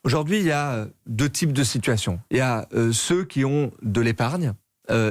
Aujourd'hui, il y a deux types de situations. Il y a ceux qui ont de l'épargne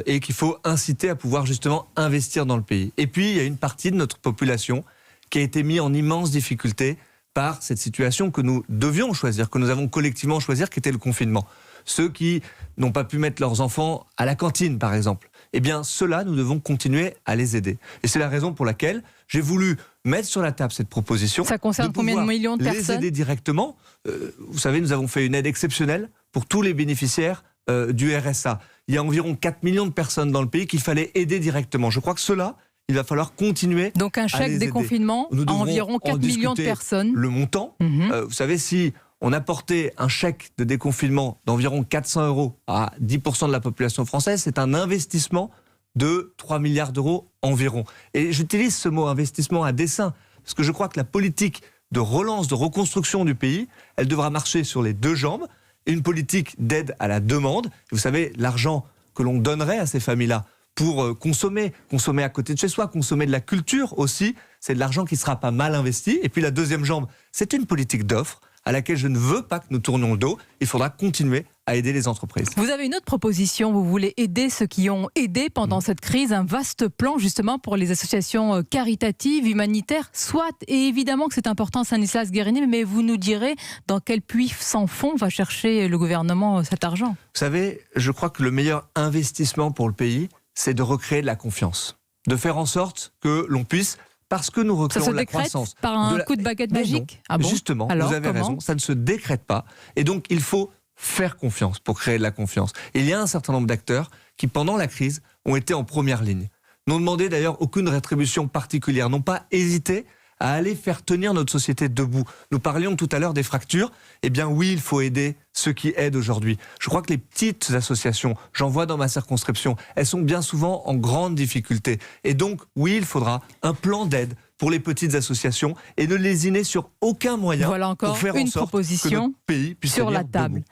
et qu'il faut inciter à pouvoir justement investir dans le pays. Et puis, il y a une partie de notre population qui a été mise en immense difficulté par cette situation que nous devions choisir, que nous avons collectivement choisi, qui était le confinement. Ceux qui n'ont pas pu mettre leurs enfants à la cantine, par exemple. Eh bien, ceux-là, nous devons continuer à les aider. Et c'est la raison pour laquelle j'ai voulu mettre sur la table cette proposition. Ça concerne combien de millions de personnes ? Les aider directement. Vous savez, nous avons fait une aide exceptionnelle pour tous les bénéficiaires du RSA. Il y a environ 4 millions de personnes dans le pays qu'il fallait aider directement. Je crois que ceux-là, il va falloir continuer. Donc un chèque déconfinement à environ 4 millions de personnes. Le montant, vous savez, si on apportait un chèque de déconfinement d'environ 400 € à 10% de la population française, c'est un investissement de 3 milliards d'euros environ. Et j'utilise ce mot investissement à dessein, parce que je crois que la politique de relance, de reconstruction du pays, elle devra marcher sur les deux jambes. Une politique d'aide à la demande. Vous savez, l'argent que l'on donnerait à ces familles-là pour consommer à côté de chez soi, consommer de la culture aussi, c'est de l'argent qui ne sera pas mal investi. Et puis la deuxième jambe, c'est une politique d'offre à laquelle je ne veux pas que nous tournions le dos. Il faudra continuer à aider les entreprises. Vous avez une autre proposition, vous voulez aider ceux qui ont aidé pendant cette crise, un vaste plan justement pour les associations caritatives, humanitaires, soit, et évidemment que c'est important Stanislas Guerini, mais vous nous direz dans quel puits sans fond va chercher le gouvernement cet argent. Vous savez, je crois que le meilleur investissement pour le pays, c'est de recréer de la confiance, de faire en sorte que l'on puisse, parce que nous recréons de la croissance. Par un coup de baguette magique ? Ah bon, justement, alors, vous avez raison, ça ne se décrète pas. Et donc, il faut faire confiance pour créer de la confiance. Et il y a un certain nombre d'acteurs qui, pendant la crise, ont été en première ligne. N'ont demandé d'ailleurs aucune rétribution particulière, n'ont pas hésité à aller faire tenir notre société debout. Nous parlions tout à l'heure des fractures. Eh bien oui, il faut aider ceux qui aident aujourd'hui. Je crois que les petites associations, j'en vois dans ma circonscription, elles sont bien souvent en grande difficulté. Et donc, oui, il faudra un plan d'aide pour les petites associations et ne lésiner sur aucun moyen voilà encore pour faire une en sorte proposition que notre pays puisse sur la tenir table. debout.